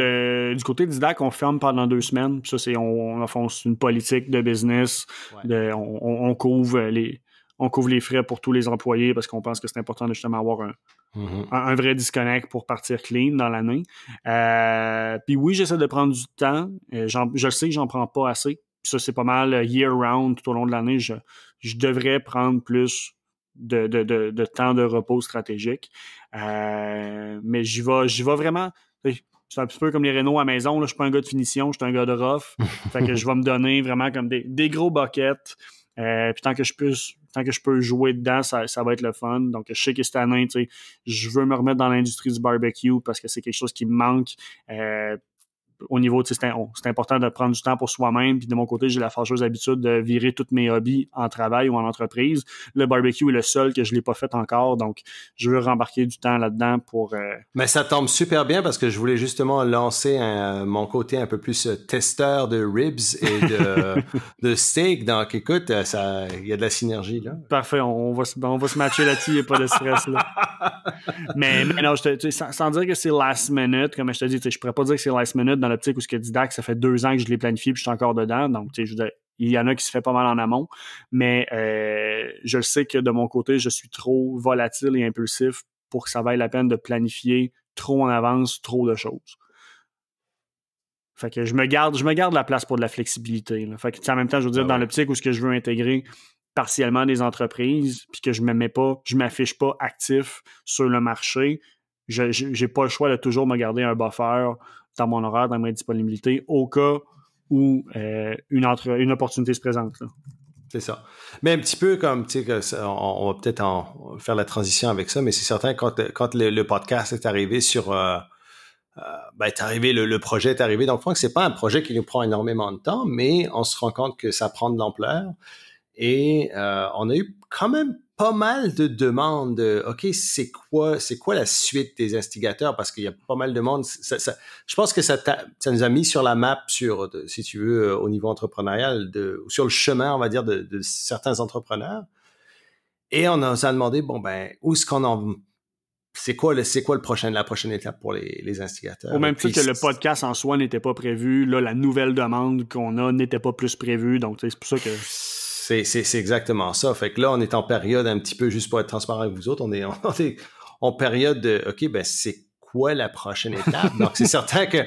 du côté de Didac, on ferme pendant 2 semaines. Ça, c'est une politique de business. Ouais. On couvre les frais pour tous les employés parce qu'on pense que c'est important de justement avoir un vrai disconnect pour partir clean dans l'année. Puis oui, j'essaie de prendre du temps. Je sais que j'en prends pas assez. Puis ça, c'est pas mal year-round tout au long de l'année. Je devrais prendre plus de temps de repos stratégique. Mais j'y vais vraiment... C'est un petit peu comme les rénaux à la maison. Là. Je suis pas un gars de finition, je suis un gars de rough. Fait que je vais me donner vraiment comme des gros buckets. Puis tant que je peux jouer dedans, ça va être le fun. Donc, je sais que cette année, je veux me remettre dans l'industrie du barbecue parce que c'est quelque chose qui me manque. Au niveau, c'est important de prendre du temps pour soi-même. Puis de mon côté, j'ai la fâcheuse habitude de virer tous mes hobbies en travail ou en entreprise. Le barbecue est le seul que je l'ai pas fait encore. Donc, je veux rembarquer du temps là-dedans pour... Mais ça tombe super bien parce que je voulais justement lancer mon côté un peu plus testeur de ribs et de steak. Donc, écoute, il y a de la synergie, là. Parfait. On va se matcher là-dessus. Il n'y a pas de stress, là. mais non, sans dire que c'est last minute, comme je te dis, je pourrais pas dire que c'est last minute dans l'optique où ce que Didac, ça fait 2 ans que je l'ai planifié puis je suis encore dedans. Donc, il y en a qui se fait pas mal en amont. Mais je le sais que de mon côté, je suis trop volatile et impulsif pour que ça vaille la peine de planifier trop en avance, trop de choses. Fait que je me garde la place pour de la flexibilité. Là. Fait que en même temps, je veux dire, dans l'optique où ce que je veux intégrer partiellement des entreprises, puis que je m'affiche pas actif sur le marché, j'ai pas le choix de toujours me garder un buffer dans mon horaire, dans ma disponibilité, au cas où une opportunité se présente. Là. C'est ça. Mais un petit peu comme, tu sais, on va peut-être faire la transition avec ça, mais c'est certain, quand le podcast est arrivé le projet est arrivé. Donc, c'est pas un projet qui nous prend énormément de temps, mais on se rend compte que ça prend de l'ampleur. Et on a eu quand même pas mal de demandes de « OK, c'est quoi la suite des instigateurs? » Parce qu'il y a pas mal de monde. Je pense que ça nous a mis sur la map, si tu veux, au niveau entrepreneurial, sur le chemin, on va dire, de certains entrepreneurs. Et on nous a demandé, où est-ce qu'on c'est quoi la prochaine étape pour les instigateurs? Au même titre que le podcast en soi n'était pas prévu, là, la nouvelle demande qu'on a n'était pas plus prévue, donc c'est pour ça que... C'est exactement ça. Fait que là, on est en période un petit peu, juste pour être transparent avec vous autres, on est en période de, OK, ben c'est quoi la prochaine étape? Donc, c'est certain que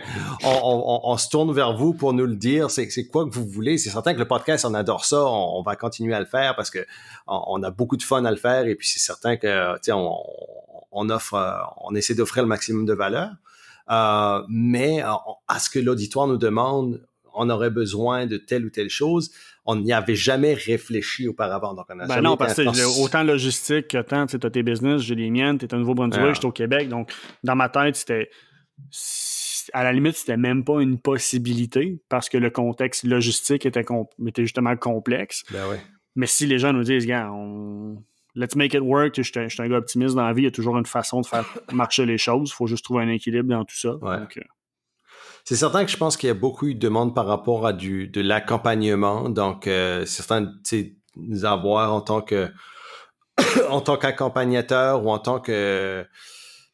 on se tourne vers vous pour nous le dire. C'est quoi que vous voulez? C'est certain que le podcast, on adore ça. On va continuer à le faire parce que on a beaucoup de fun à le faire. Et puis, c'est certain que, tu sais, on essaie d'offrir le maximum de valeur. Mais à ce que l'auditoire nous demande, on aurait besoin de telle ou telle chose. On n'y avait jamais réfléchi auparavant. Donc, on a jamais non, parce que autant logistique que tant, tu sais, t'as tes business, j'ai les miennes, t'es au Nouveau-Brunswick, j'étais au Québec. Donc, dans ma tête, à la limite, c'était même pas une possibilité parce que le contexte logistique était justement complexe. Ben oui. Mais si les gens nous disent, gars, let's make it work, je suis un gars optimiste dans la vie, il y a toujours une façon de faire marcher les choses. Il faut juste trouver un équilibre dans tout ça. Ouais. Donc, c'est certain que je pense qu'il y a beaucoup de demandes par rapport à de l'accompagnement. Donc, certains, tu sais, nous avoir en tant qu'accompagnateur ou en tant que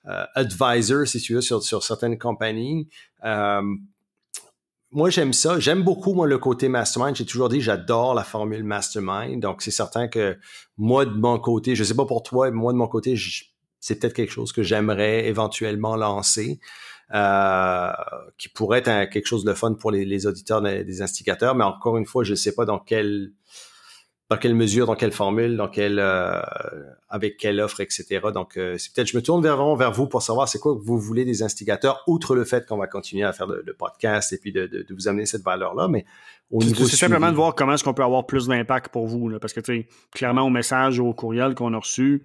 advisor, si tu veux, sur certaines compagnies. Moi, j'aime ça. J'aime beaucoup, moi, le côté mastermind. J'ai toujours dit, j'adore la formule mastermind. Donc, c'est certain que moi, de mon côté, je sais pas pour toi, mais moi, de mon côté, c'est peut-être quelque chose que j'aimerais éventuellement lancer. Qui pourrait être quelque chose de fun pour les auditeurs des instigateurs, mais encore une fois, je ne sais pas dans quelle mesure, dans quelle formule, avec quelle offre, etc. Donc, c'est peut-être, je me tourne vers vous pour savoir c'est quoi que vous voulez des instigateurs, outre le fait qu'on va continuer à faire le podcast et puis de vous amener cette valeur-là, mais c'est simplement de voir comment est-ce qu'on peut avoir plus d'impact pour vous, là, parce que, tu sais, clairement, au message, au courriel qu'on a reçu,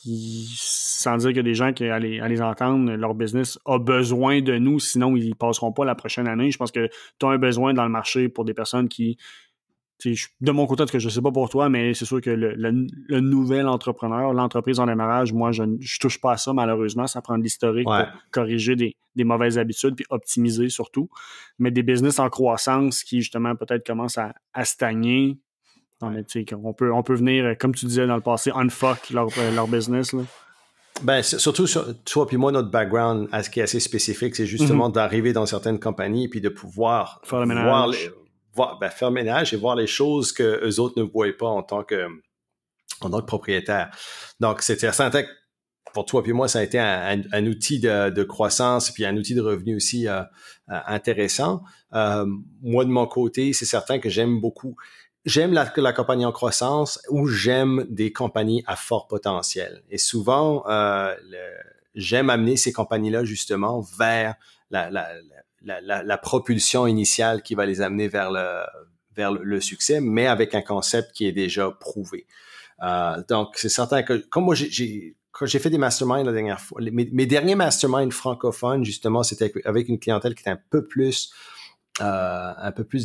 sans dire qu'il y a des gens qui, à les entendre, leur business a besoin de nous, sinon ils passeront pas la prochaine année. Je pense que tu as un besoin dans le marché pour des personnes qui, de mon côté, en tout cas, je sais pas pour toi, mais c'est sûr que le nouvel entrepreneur, l'entreprise en démarrage, moi, je touche pas à ça, malheureusement. Ça prend de l'historique pour corriger des mauvaises habitudes puis optimiser surtout. Mais des business en croissance qui, justement, peut-être commencent à stagner. Non, mais tu sais, on peut venir, comme tu disais dans le passé, unfuck leur business, là. Ben, surtout, toi puis moi, notre background, ce qui est assez spécifique, c'est justement d'arriver dans certaines compagnies et puis de pouvoir faire le ménage. Faire le ménage et voir les choses que eux autres ne voient pas en tant que propriétaire. Donc, c'était certain que pour toi puis moi, ça a été un outil de croissance et puis un outil de revenu aussi intéressant. Moi, de mon côté, c'est certain que j'aime la compagnie en croissance ou j'aime des compagnies à fort potentiel. Et souvent, j'aime amener ces compagnies-là justement vers la propulsion initiale qui va les amener vers le succès, mais avec un concept qui est déjà prouvé. Donc, c'est certain que, comme moi, quand j'ai fait des masterminds la dernière fois, mes derniers masterminds francophones, justement, c'était avec une clientèle qui était un peu plus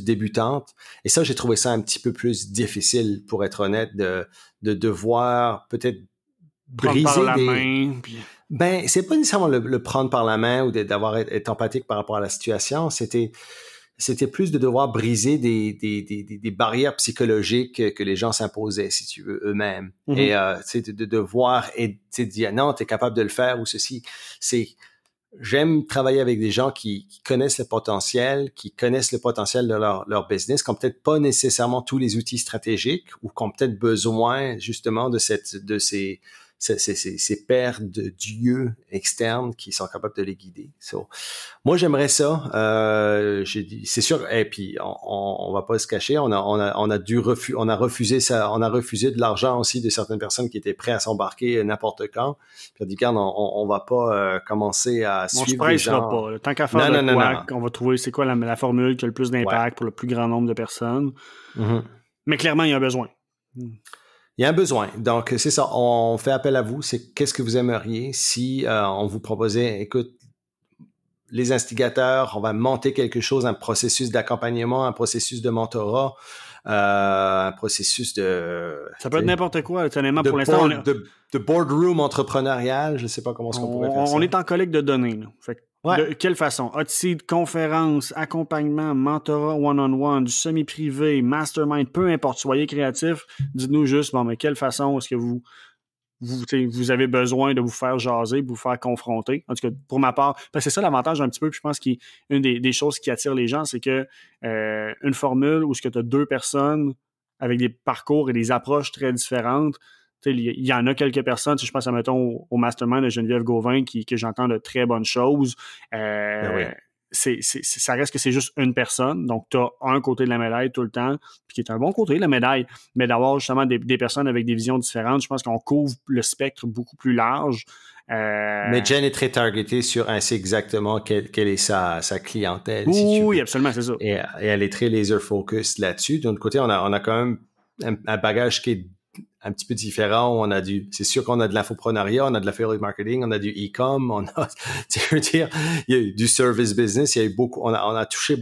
débutante. Et ça, j'ai trouvé ça un petit peu plus difficile, pour être honnête, de devoir peut-être briser par la main. Puis... Ben, c'est pas nécessairement le prendre par la main ou d'avoir être empathique par rapport à la situation. C'était plus de devoir briser des barrières psychologiques que les gens s'imposaient, si tu veux, eux-mêmes. Mm-hmm. Et de devoir et dire non, t'es capable de le faire ou ceci. J'aime travailler avec des gens qui connaissent le potentiel, de leur business, qui n'ont peut-être pas nécessairement tous les outils stratégiques ou qui ont peut-être besoin justement de ces pairs de dieux externes qui sont capables de les guider. So, moi, j'aimerais ça. J'ai dit, c'est sûr. Et puis, on va pas se cacher. On a refusé ça. On a refusé de l'argent aussi de certaines personnes qui étaient prêtes à s'embarquer n'importe quand. Puis on dit, regarde, on va pas commencer à suivre les gens. Pas. Là. Tant qu'à faire on va trouver c'est quoi la formule qui a le plus d'impact pour le plus grand nombre de personnes. Mm-hmm. Mais clairement, il y a un besoin. Il y a un besoin. Donc, c'est ça. On fait appel à vous. C'est qu'est-ce que vous aimeriez si on vous proposait, écoute, les instigateurs, on va monter quelque chose, un processus d'accompagnement, un processus de mentorat, un processus de... Ça peut être n'importe quoi. Honnêtement, pour l'instant, de boardroom entrepreneurial. Je ne sais pas comment on pourrait faire ça. On est en collecte de données. Là. Fait de quelle façon? Hot seat, conférence, accompagnement, mentorat one-on-one, du semi-privé, mastermind, peu importe, soyez créatifs. Dites-nous juste, mais quelle façon est-ce que vous vous avez besoin de vous faire jaser, de vous faire confronter. En tout cas, pour ma part, parce que c'est ça l'avantage un petit peu, puis je pense qu'une des choses qui attire les gens, c'est que une formule où tu as 2 personnes avec des parcours et des approches très différentes. Il y en a quelques personnes, je pense, mettons, au Mastermind de Geneviève Gauvin, que j'entends de très bonnes choses. Oui. Ça reste que c'est juste une personne. Donc, tu as un côté de la médaille tout le temps, puis qui est un bon côté de la médaille. Mais d'avoir justement des personnes avec des visions différentes, je pense qu'on couvre le spectre beaucoup plus large. Mais Jen est très targetée sur elle sait exactement quelle est sa clientèle. Oui, absolument, c'est ça. Et elle est très laser focus là-dessus. D'un autre côté, on a quand même un bagage qui est un petit peu différent. C'est sûr qu'on a de l'infoprenariat, on a de l'affiliate marketing, on a du e-com, on a, tu veux dire, il y a eu du service business, il y a eu on a touché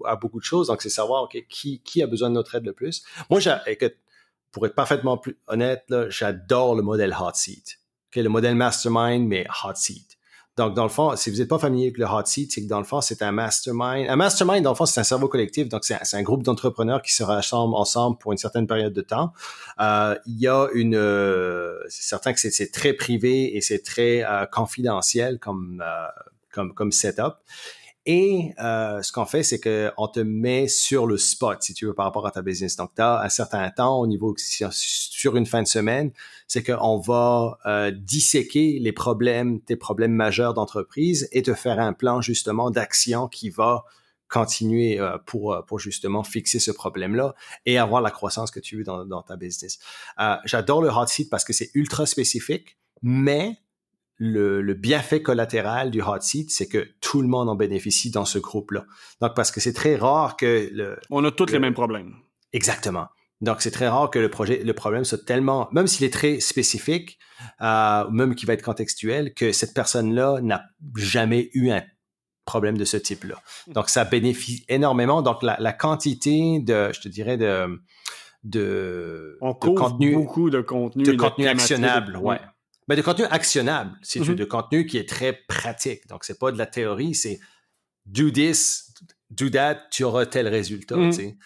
à beaucoup de choses. Donc, c'est savoir, OK, qui a besoin de notre aide le plus. Moi, écoute, pour être parfaitement plus honnête, là, j'adore le modèle hot seat. Okay, le modèle mastermind, mais hot seat. Donc, dans le fond, si vous n'êtes pas familier avec le hot seat, c'est que dans le fond, c'est un mastermind. Un mastermind, dans le fond, c'est un cerveau collectif. Donc, c'est un groupe d'entrepreneurs qui se rassemblent ensemble pour une certaine période de temps. Il y a c'est certain que c'est très privé et c'est très confidentiel comme setup. Et ce qu'on fait, c'est qu'on te met sur le spot, si tu veux, par rapport à ta business. Donc, tu as un certain temps au niveau, sur une fin de semaine, c'est qu'on va disséquer tes problèmes majeurs d'entreprise et te faire un plan, justement, d'action qui va continuer pour justement fixer ce problème-là et avoir la croissance que tu veux dans ta business. J'adore le hot seat parce que c'est ultra spécifique, mais le bienfait collatéral du hot seat, c'est que tout le monde en bénéficie dans ce groupe-là. Donc, parce que c'est très rare que on a tous les mêmes problèmes. Exactement. Donc, c'est très rare que le problème soit tellement, même s'il est très spécifique, même qu'il va être contextuel, que cette personne-là n'a jamais eu un problème de ce type-là. Donc, ça bénéficie énormément. Donc, la quantité je te dirais, on couvre contenu, beaucoup de contenu. De contenu actionnable, ouais. Mais de contenu actionnable, c'est de contenu qui est très pratique. Donc, c'est pas de la théorie, c'est do this, do that, tu auras tel résultat, tu sais.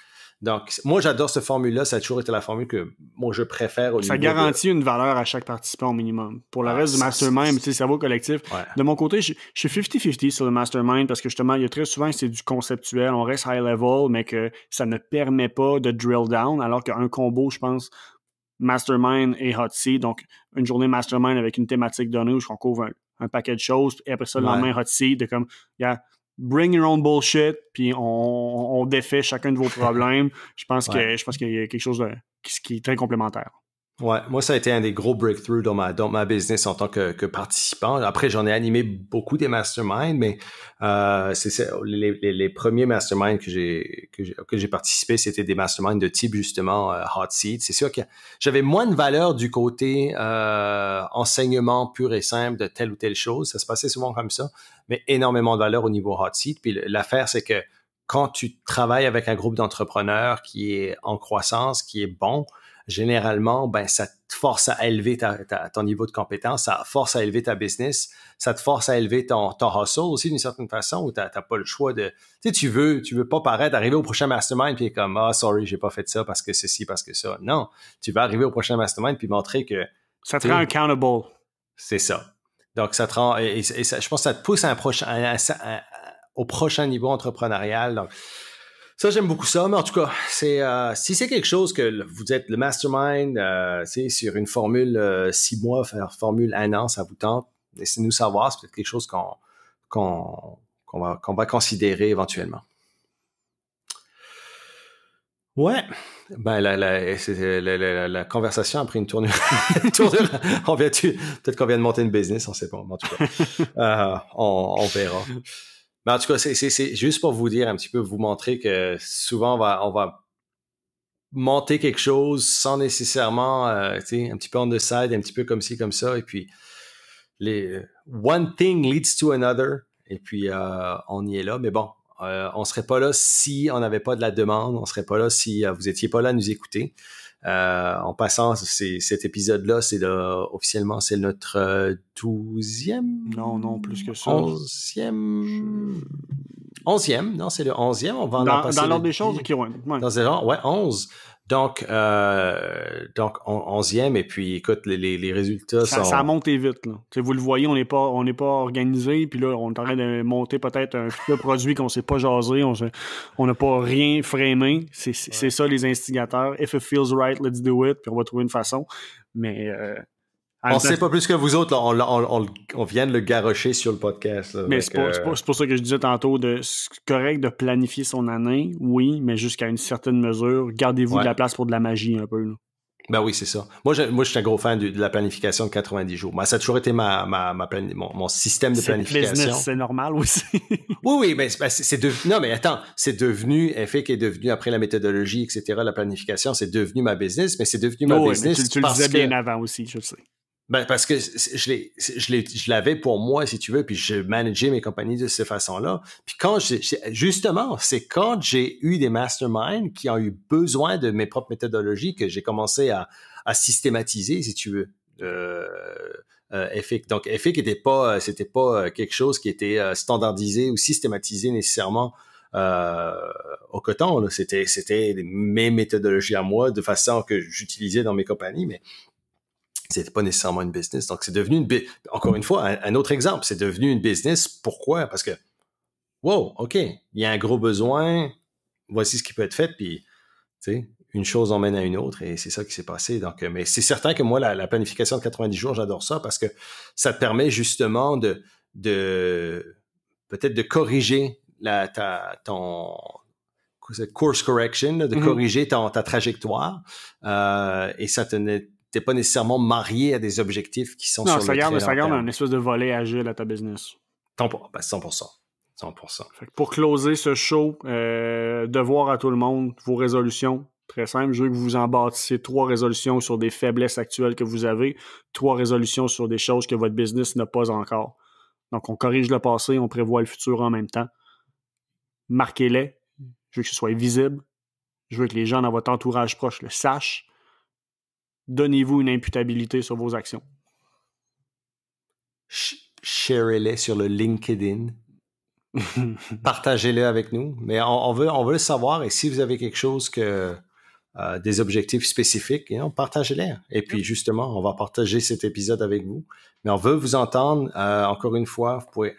Donc, moi, j'adore cette formule-là. Ça a toujours été la formule que moi, je préfère au niveau ça garantit une valeur à chaque participant au minimum. Pour le reste du mastermind, tu sais, cerveau collectif. Ouais. De mon côté, je suis 50-50 sur le mastermind parce que justement, il y a très souvent, c'est du conceptuel. On reste high level, mais que ça ne permet pas de drill down, alors qu'un combo, je pense, mastermind et hot seat. Donc, une journée mastermind avec une thématique donnée où on couvre un paquet de choses. Et après ça, le lendemain, hot seat, de comme, bring your own bullshit, puis on défait chacun de vos problèmes. Je pense qu'il y a quelque chose qui est très complémentaire. Ouais, moi, ça a été un des gros breakthroughs dans ma business en tant que participant. Après, j'en ai animé beaucoup des masterminds, mais les premiers masterminds que j'ai participé, c'était des masterminds de type, justement, hot seat. C'est sûr que j'avais moins de valeur du côté enseignement pur et simple de telle ou telle chose. Ça se passait souvent comme ça, mais énormément de valeur au niveau hot seat. Puis l'affaire, c'est que quand tu travailles avec un groupe d'entrepreneurs qui est en croissance, qui est bon, généralement, ça te force à élever ton niveau de compétence, ça te force à élever ta business, ça te force à élever ton hustle aussi d'une certaine façon où t'as pas le choix de, tu veux pas paraître, arriver au prochain mastermind puis comme, sorry, j'ai pas fait ça parce que ceci, parce que ça. Non, tu vas arriver au prochain mastermind puis montrer que ça te rend accountable. C'est ça. Donc, ça te rend, et ça, je pense que ça te pousse au prochain niveau entrepreneurial. Donc, ça, j'aime beaucoup ça, mais en tout cas, si c'est quelque chose que vous êtes le mastermind, sur une formule 6 mois, formule 1 an, ça vous tente, laissez-nous savoir, c'est peut-être quelque chose qu'on va considérer éventuellement. Ouais, la conversation a pris une tournure. Peut-être qu'on vient de monter une business, on sait pas, mais en tout cas, on verra. Mais en tout cas, c'est juste pour vous dire un petit peu, vous montrer que souvent, on va monter quelque chose sans nécessairement, un petit peu on the side, un petit peu comme ci, comme ça, et puis one thing leads to another, et puis on y est là. Mais bon, on serait pas là si on n'avait pas de la demande, on serait pas là si vous étiez pas là à nous écouter. En passant, cet épisode-là, officiellement, c'est notre 12e? Non, plus que ça. 11e? 11e, non, c'est le 11e. On va dans l'ordre des choses, OK, ouais. Dans ce genre, ouais, 11. Donc 11e, et puis écoute, les résultats sont... Ça a monté vite, là. T'sais, vous le voyez, on n'est pas organisé, puis là, on est en train de monter peut-être un futur produit qu'on ne sait pas jaser, on n'a pas rien framé. C'est ça, les instigateurs. If it feels right, let's do it, puis on va trouver une façon. Mais... on ne sait pas plus que vous autres, là, on vient de le garrocher sur le podcast. Là, mais c'est pour ça que je disais tantôt, c'est correct de planifier son année, oui, mais jusqu'à une certaine mesure, gardez-vous de la place pour de la magie un peu. Là. Ben oui, c'est ça. Moi, je suis un gros fan de la planification de 90 jours. Ben, ça a toujours été mon système de planification. Business, c'est normal aussi. oui, mais c'est devenu... Non, mais attends, c'est devenu... FIC est devenu, après la méthodologie, etc., la planification, c'est devenu ma business, mais c'est devenu ma business tu le disais bien avant aussi, je le sais. Ben, parce que je l'avais pour moi, si tu veux, puis je manageais mes compagnies de cette façon-là. Puis justement, c'est quand j'ai eu des masterminds qui ont eu besoin de mes propres méthodologies que j'ai commencé à systématiser, si tu veux, FIC. Donc, FIC c'était pas quelque chose qui était standardisé ou systématisé nécessairement au coton, là. C'était mes méthodologies à moi, de façon que j'utilisais dans mes compagnies, mais c'était pas nécessairement une business. Donc, c'est devenu encore une fois, un autre exemple. C'est devenu une business. Pourquoi? Parce que, wow, OK, il y a un gros besoin. Voici ce qui peut être fait. Puis, tu sais, une chose emmène à une autre et c'est ça qui s'est passé. Donc, mais c'est certain que moi, la planification de 90 jours, j'adore ça parce que ça te permet justement de peut-être de corriger ton course correction, de corriger ta trajectoire. Et ça t'es pas nécessairement marié à des objectifs qui sont sur le très long terme. Ça garde un espèce de volet agile à ta business. 100%. Fait que pour closer ce show, devoir à tout le monde, vos résolutions, très simple. Je veux que vous en bâtissiez 3 résolutions sur des faiblesses actuelles que vous avez, 3 résolutions sur des choses que votre business n'a pas encore. Donc, on corrige le passé, on prévoit le futur en même temps. Marquez-les. Je veux que ce soit visible. Je veux que les gens dans votre entourage proche le sachent. Donnez-vous une imputabilité sur vos actions. Sharez-les sur le LinkedIn. Partagez-les avec nous. Mais on veut le savoir. Et si vous avez quelque chose des objectifs spécifiques, partagez-les. Et puis, justement, on va partager cet épisode avec vous. Mais on veut vous entendre. Encore une fois, vous pouvez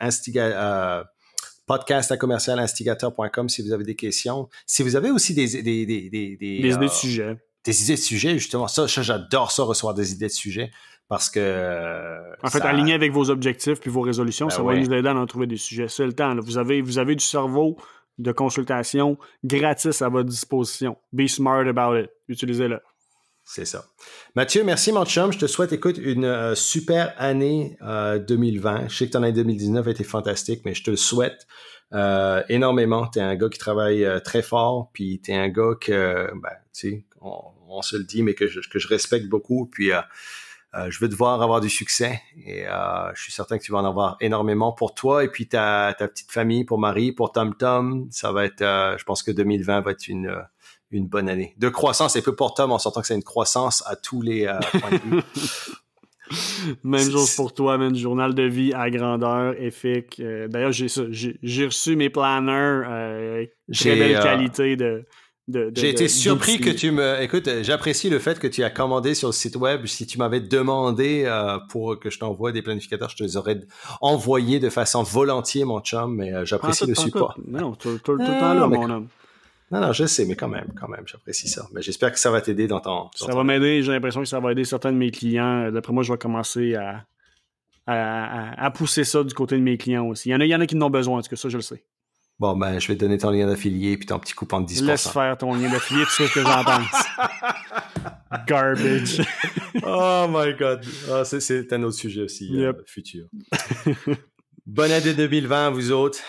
podcast@commercialinstigateur.com si vous avez des questions. Si vous avez aussi des idées de sujets. Des idées de sujets, justement. Ça, j'adore ça, recevoir des idées de sujets, parce que... En fait, aligné avec vos objectifs puis vos résolutions, ça va nous aider à en trouver des sujets. C'est le temps. Là. Vous avez du cerveau de consultation gratis à votre disposition. Be smart about it. Utilisez-le. C'est ça. Mathieu, merci mon chum. Je te souhaite, écoute, une super année 2020. Je sais que ton année 2019 a été fantastique, mais je te le souhaite énormément. Tu es un gars qui travaille très fort, puis tu es un gars que, tu sais, on se le dit, mais que je respecte beaucoup. Puis je veux te voir avoir du succès et je suis certain que tu vas en avoir énormément pour toi et puis ta petite famille, pour Marie, pour Tom Tom. Ça va être, je pense que 2020 va être une bonne année. De croissance, et peu pour Tom, en sortant que c'est une croissance à tous les points de vue. Même chose pour toi, même journal de vie à grandeur, EFIC. D'ailleurs, j'ai reçu mes planners, très belle qualité j'ai été surpris que tu me... Écoute, j'apprécie le fait que tu as commandé sur le site web. Si tu m'avais demandé pour que je t'envoie des planificateurs, je te les aurais envoyés de façon volontiers, mon chum, mais j'apprécie le support. Non, tout le temps là, mon homme. Non, je sais, mais quand même, j'apprécie ça. Mais j'espère que ça va t'aider dans ton... Ça va m'aider, j'ai l'impression que ça va aider certains de mes clients. D'après moi, je vais commencer à pousser ça du côté de mes clients aussi. Il y en a qui en ont besoin, en tout cas, ça, je le sais. Bon, je vais te donner ton lien d'affilié puis ton petit coupon de 10%. Laisse faire ton lien d'affilié, tu sais ce que j'en pense. Garbage. Oh my God. C'est un autre sujet aussi, futur. Bonne année 2020 à vous autres.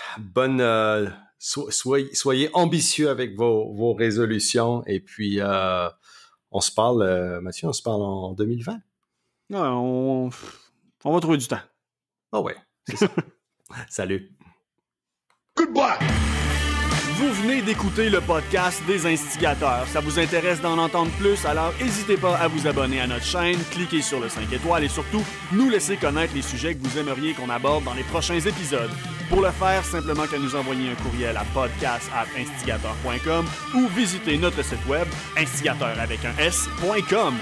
Soyez ambitieux avec vos résolutions. Et puis, on se parle, Mathieu, en 2020. Ouais, on va trouver du temps. Oh ouais, c'est ça. Salut. Goodbye. Vous venez d'écouter le podcast des Instigateurs. Ça vous intéresse d'en entendre plus, alors n'hésitez pas à vous abonner à notre chaîne, cliquez sur le 5 étoiles et surtout, nous laisser connaître les sujets que vous aimeriez qu'on aborde dans les prochains épisodes. Pour le faire, simplement qu'à nous envoyer un courriel à podcast@instigateur.com ou visiter notre site web instigateur avec un s.com.